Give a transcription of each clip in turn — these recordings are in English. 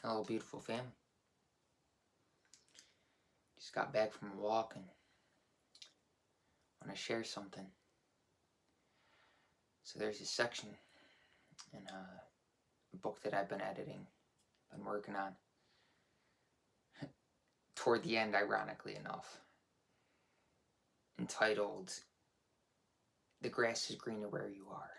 Hello, beautiful family. Just got back from a walk and want to share something. So there's this section in a book that I've been editing, been working on. Toward the end, ironically enough, entitled "The Grass is Greener Where You Are."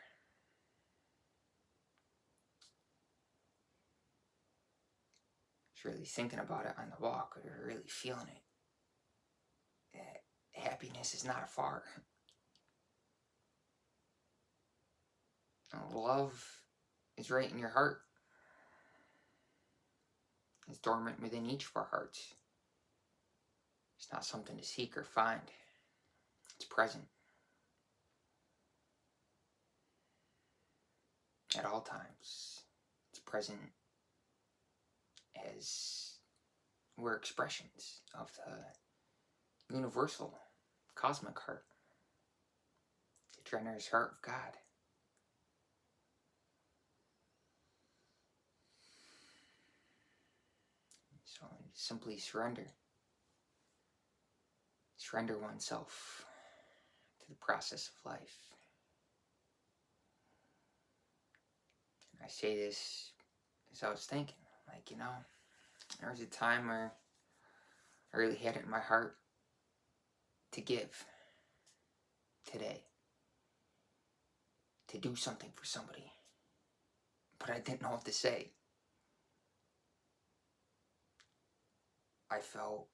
I was really thinking about it on the walk, or really feeling it. That happiness is not far. Love is right in your heart. It's dormant within each of our hearts. It's not something to seek or find. It's present at all times. It's present as we're expressions of the universal cosmic heart, the generous heart of God. So simply surrender oneself to the process of life. And I say this as I was thinking, there was a time where I really had it in my heart to give today, to do something for somebody, but I didn't know what to say. I felt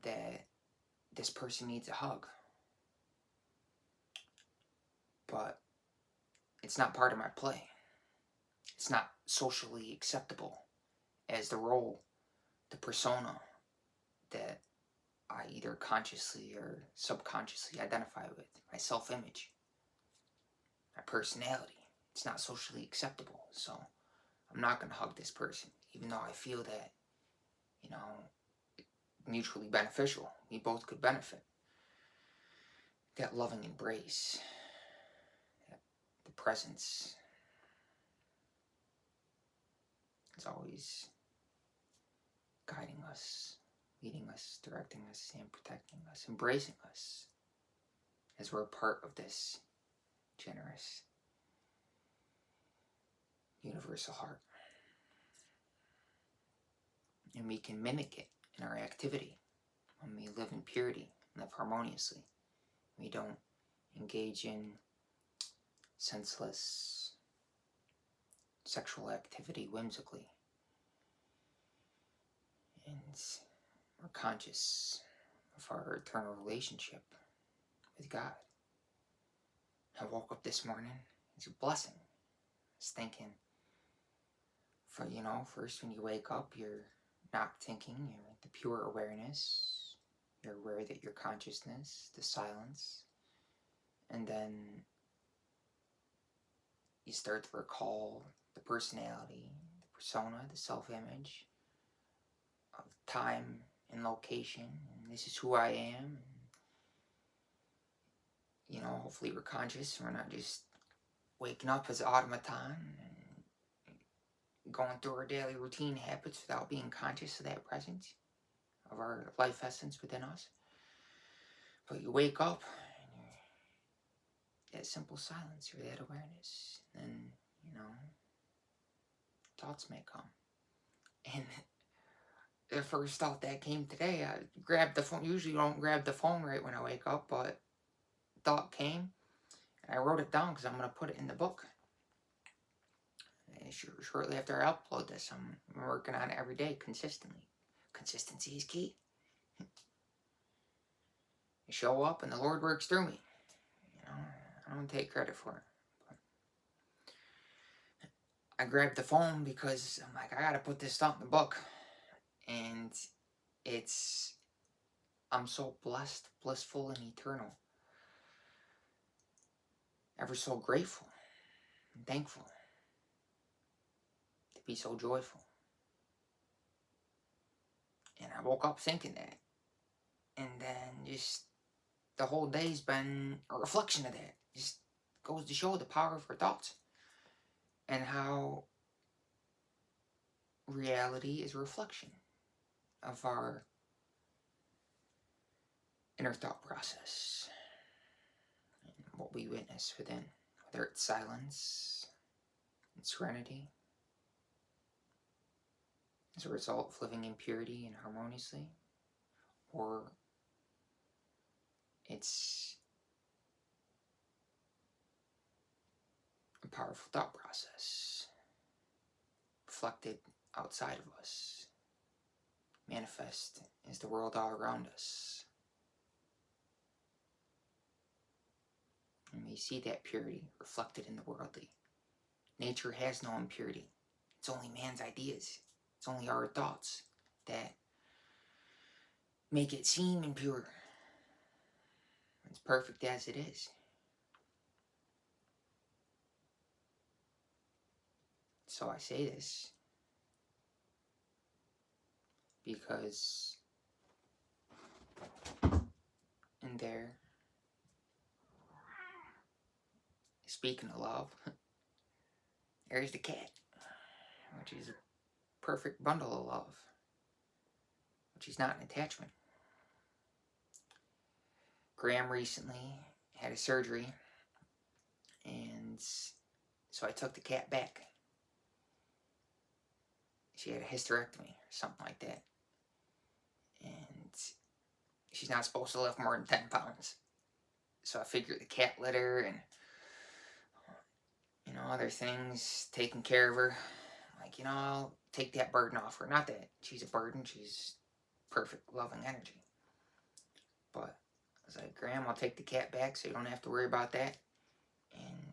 that this person needs a hug, but it's not part of my play. It's not socially acceptable as the role, the persona that I either consciously or subconsciously identify with, my self-image, my personality. It's not socially acceptable, so I'm not going to hug this person, even though I feel that, mutually beneficial. We both could benefit. That loving embrace, the presence, is always guiding us, leading us, directing us, and protecting us, embracing us as we're a part of this generous universal heart. And we can mimic it in our activity when we live in purity, live harmoniously. We don't engage in senseless sexual activity whimsically. And we're conscious of our eternal relationship with God. I woke up this morning, it's a blessing. I was thinking, first when you wake up, you're not thinking, you're at the pure awareness. You're aware that your consciousness, the silence, and then you start to recall the personality, the persona, the self-image of time and location, and this is who I am. Hopefully we're conscious and we're not just waking up as an automaton and going through our daily routine habits without being conscious of that presence, of our life essence within us. But you wake up and you're that simple silence, you're that awareness. And, thoughts may come. And the first thought that came today, I grabbed the phone. Usually I don't grab the phone right when I wake up, but thought came. And I wrote it down because I'm going to put it in the book. And shortly after I upload this, I'm working on it every day consistently. Consistency is key. You show up and the Lord works through me. I don't take credit for it. But I grabbed the phone because I'm like, I got to put this stuff in the book. And I'm so blessed, blissful, and eternal. Ever so grateful and thankful to be so joyful. And I woke up thinking that. And then just the whole day's been a reflection of that. Just goes to show the power of our thoughts. And how reality is a reflection of our inner thought process and what we witness within, whether it's silence and serenity as a result of living in purity and harmoniously, or it's a powerful thought process reflected outside of us, manifest as the world all around us. And we see that purity reflected in the worldly. Nature has no impurity. It's only man's ideas. It's only our thoughts that make it seem impure. It's perfect as it is. So I say this because in there, speaking of love, there's the cat, which is a perfect bundle of love, which is not an attachment. Graham recently had a surgery, and so I took the cat back. She had a hysterectomy or something like that, and she's not supposed to lift more than 10 pounds. So I figured the cat litter and other things, taking care of her, like, I'll take that burden off her. Not that she's a burden, she's perfect, loving energy. But I was like, Graham, I'll take the cat back so you don't have to worry about that. And,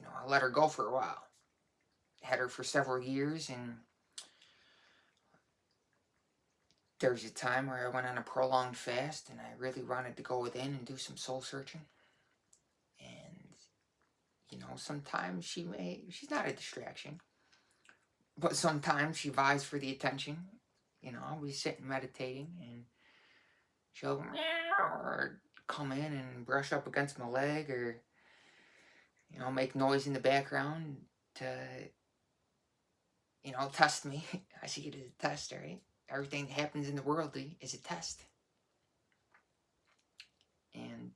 I let her go for a while. Had her for several years, and there was a time where I went on a prolonged fast, and I really wanted to go within and do some soul searching. And, sometimes she's not a distraction, but sometimes she vies for the attention. I'll be sitting meditating, and she'll meow, or come in and brush up against my leg, or, make noise in the background to, test me. I see it as a test, right? Everything that happens in the worldly is a test. And,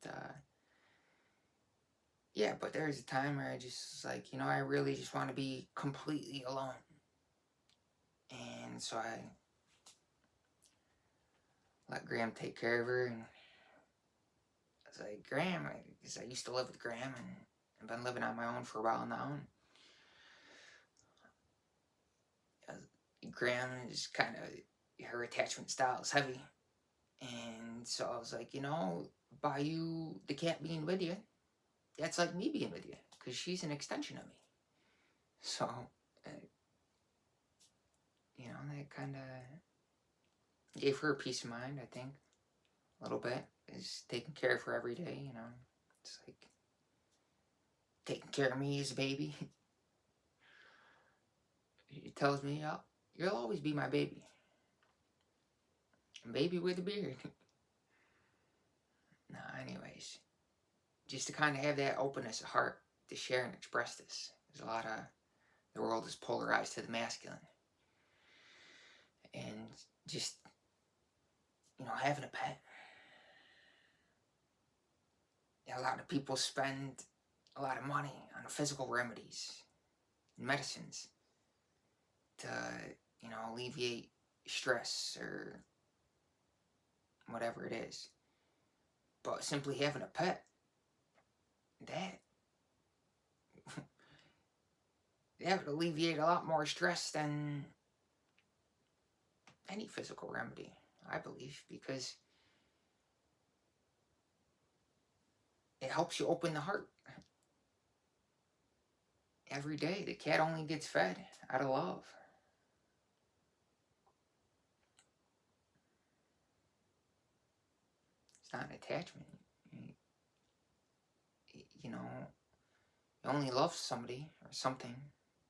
yeah, but there's a time where I just, I really just want to be completely alone. And so I let Graham take care of her, and I was like, Graham, because I used to live with Graham, and I've been living on my own for a while now, and Graham is kind of, her attachment style is heavy, and so I was like, by you, the cat being with you, that's like me being with you, because she's an extension of me. So, that kind of gave her a peace of mind, I think, a little bit, is taking care of her every day, it's like taking care of me as a baby. He tells me, you'll always be my baby. Baby with a beard. Anyways, just to kind of have that openness of heart to share and express this. There's a lot of, the world is polarized to the masculine. And just, having a pet. A lot of people spend a lot of money on physical remedies and medicines to, alleviate stress or whatever it is. But simply having a pet, that would alleviate a lot more stress than any physical remedy, I believe, because it helps you open the heart. Every day, the cat only gets fed out of love. It's not an attachment. You only love somebody or something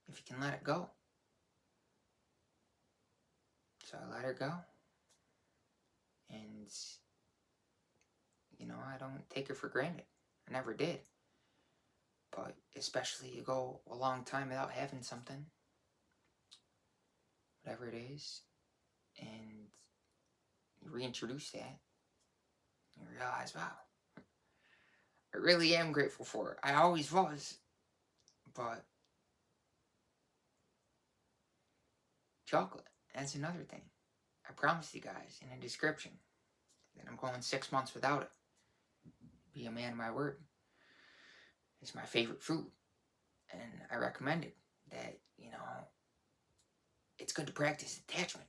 if you can let it go. So I let her go. And, I don't take her for granted. I never did. But especially you go a long time without having something, whatever it is, and you reintroduce that, you realize, wow, I really am grateful for it. I always was, but chocolate, that's another thing. I promised you guys in the description that I'm going 6 months without it. Be a man of my word. It's my favorite fruit, and I recommend it. That, it's good to practice detachment.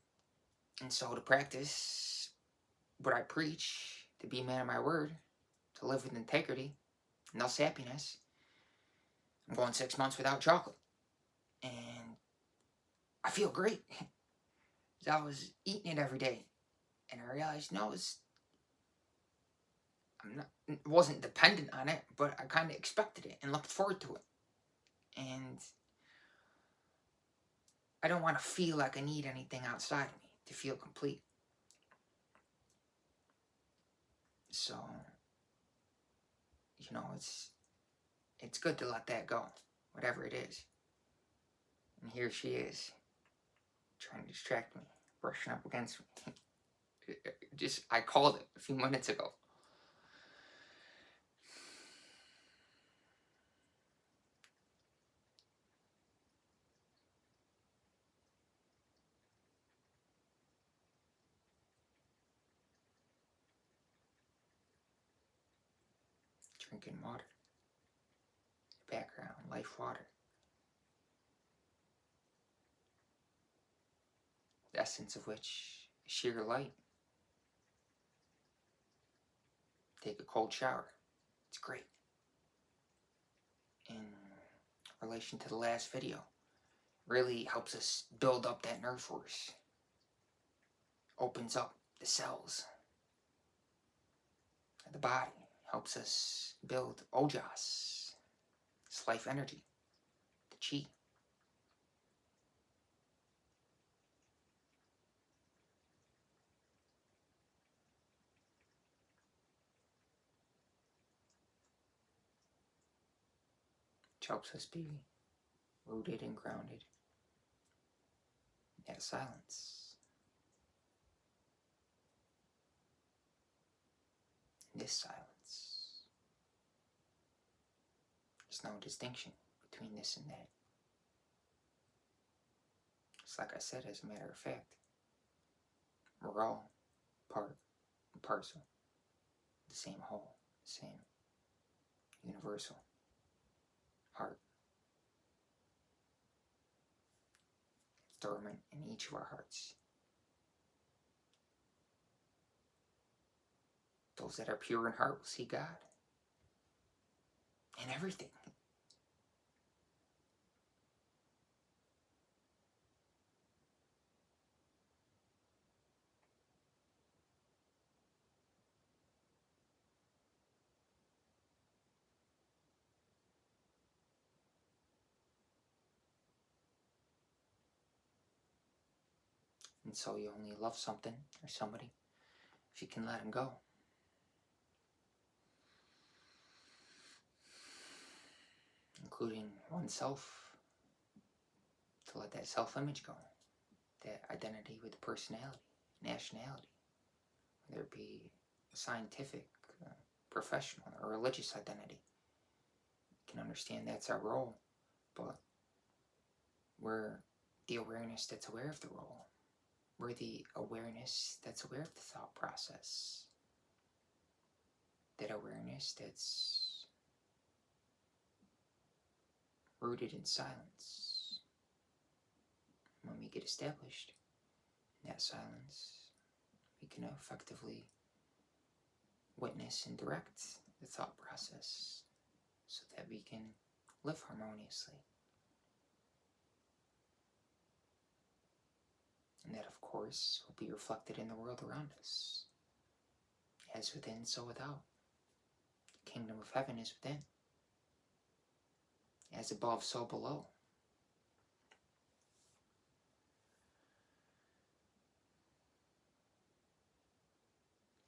And so to practice what I preach, to be a man of my word, to live with integrity, and thus happiness, I'm going 6 months without chocolate. And I feel great. I was eating it every day. And I realized, no, wasn't dependent on it, but I kind of expected it and looked forward to it. And I don't want to feel like I need anything outside of me to feel complete. So, it's good to let that go, whatever it is. And here she is, trying to distract me, brushing up against me. I called it a few minutes ago. Drinking water. Background, life water. The essence of which is sheer light. Take a cold shower. It's great. In relation to the last video, really helps us build up that nerve force. Opens up the cells of the body. Helps us build ojas. It's life energy. The chi. Which helps us be rooted and grounded in that silence. In this silence. There's no distinction between this and that. It's like I said, as a matter of fact, we're all part and parcel, the same whole, the same universal heart. It's dormant in each of our hearts. Those that are pure in heart will see God in everything. And so you only love something or somebody if you can let them go. Including oneself. To let that self-image go. That identity with the personality, nationality. Whether it be a scientific, professional, or religious identity. You can understand that's our role. But we're the awareness that's aware of the role. We're the awareness that's aware of the thought process. That awareness that's rooted in silence. When we get established in that silence, we can effectively witness and direct the thought process so that we can live harmoniously. And that, of course, will be reflected in the world around us. As within, so without. The kingdom of heaven is within. As above, so below.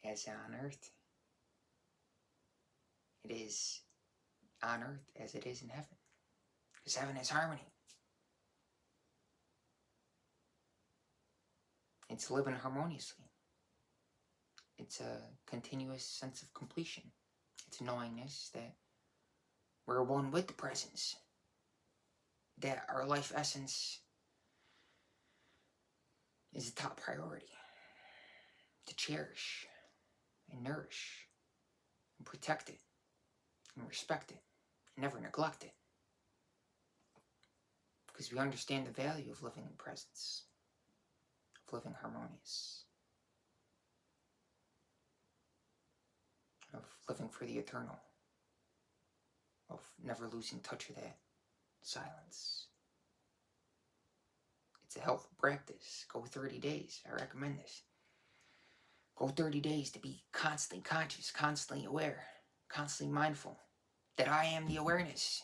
As on earth, it is on earth as it is in heaven. Because heaven is harmony. It's living harmoniously. It's a continuous sense of completion. It's knowingness that we're one with the presence, that our life essence is the top priority, to cherish and nourish and protect it and respect it and never neglect it. Because we understand the value of living in presence, of living harmonious, of living for the eternal, of never losing touch of that silence. It's a helpful practice. Go 30 days. I recommend this. Go 30 days to be constantly conscious, constantly aware, constantly mindful that I am the awareness.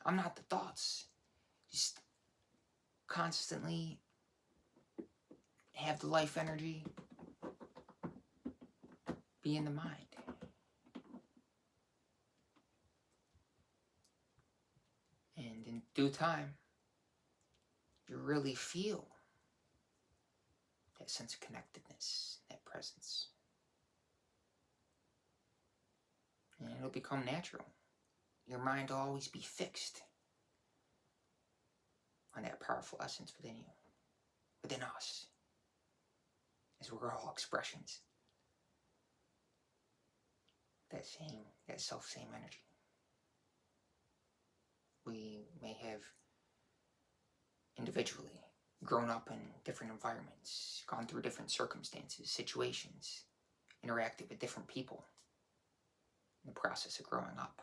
I'm not the thoughts. Just constantly have the life energy be in the mind. And in due time, you really feel that sense of connectedness, that presence. And it'll become natural. Your mind will always be fixed on that powerful essence within you, within us, as we're all expressions. That self-same energy. We may have individually grown up in different environments, gone through different circumstances, situations, interacted with different people in the process of growing up.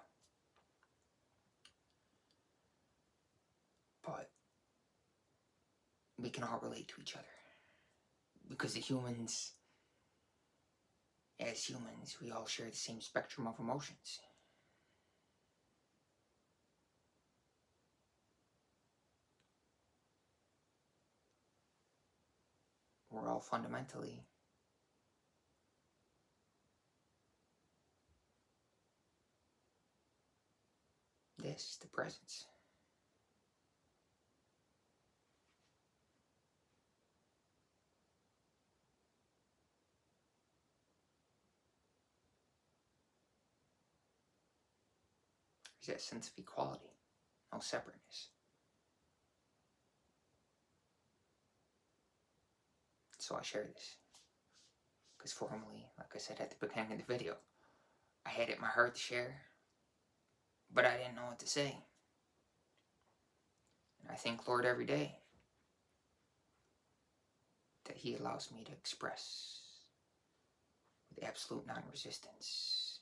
But we can all relate to each other because as humans, we all share the same spectrum of emotions. We're all fundamentally this, the presence. There's that sense of equality, no separateness. So I share this because formerly, like I said at the beginning of the video, I had it in my heart to share, but I didn't know what to say. And I thank Lord every day that He allows me to express with absolute non-resistance,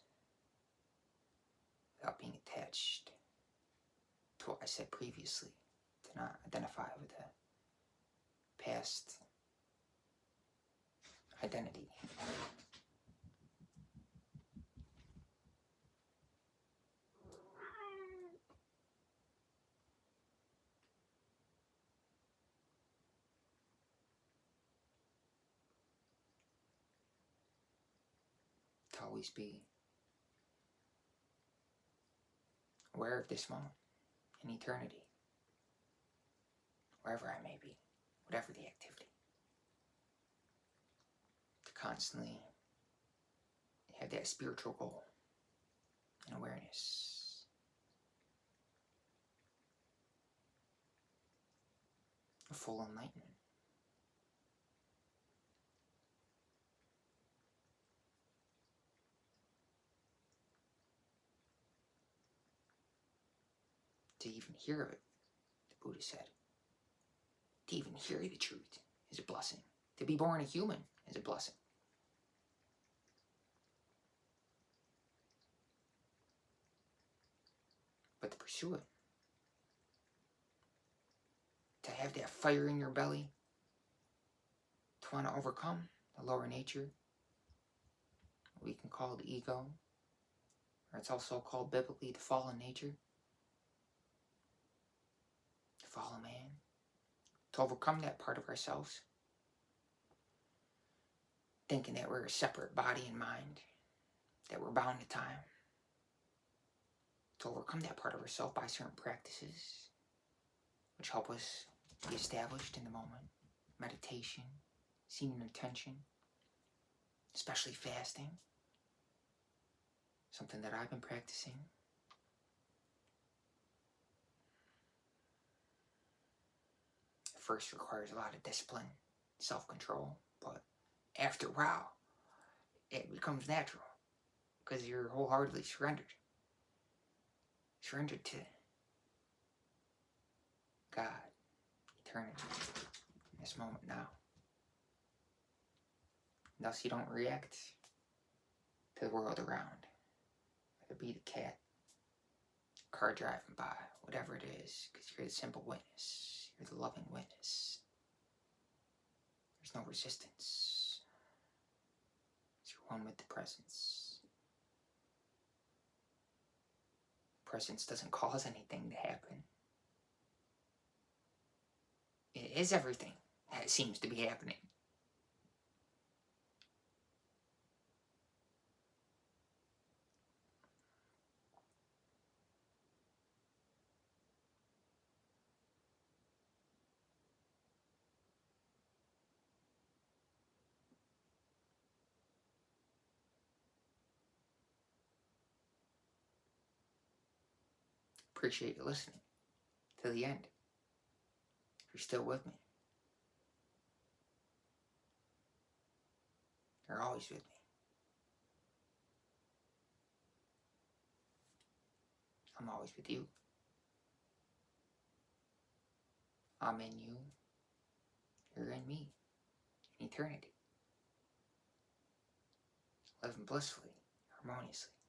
without being attached to what I said previously, to not identify with the past identity. To always be aware of this moment in eternity, wherever I may be, whatever the activity. To constantly have that spiritual goal and awareness. Of full enlightenment. To even hear it, the Buddha said. To even hear the truth is a blessing. To be born a human is a blessing. But to pursue it, to have that fire in your belly, to want to overcome the lower nature, what we can call the ego, or it's also called biblically the fallen nature, the fallen man, to overcome that part of ourselves, thinking that we're a separate body and mind, that we're bound to time, to overcome that part of ourselves by certain practices which help us be established in the moment. Meditation, seeking attention, especially fasting, something that I've been practicing. First requires a lot of discipline, self-control, but after a while, it becomes natural because you're wholeheartedly surrendered. Surrendered to God, eternity, in this moment now. And thus you don't react to the world around, whether it be the cat, car driving by, whatever it is, because you're the simple witness, you're the loving witness. There's no resistance. You're one with the presence. Presence doesn't cause anything to happen. It is everything that seems to be happening. Appreciate you listening to the end. If you're still with me. You're always with me. I'm always with you. I'm in you. You're in me. In eternity. Living blissfully, harmoniously.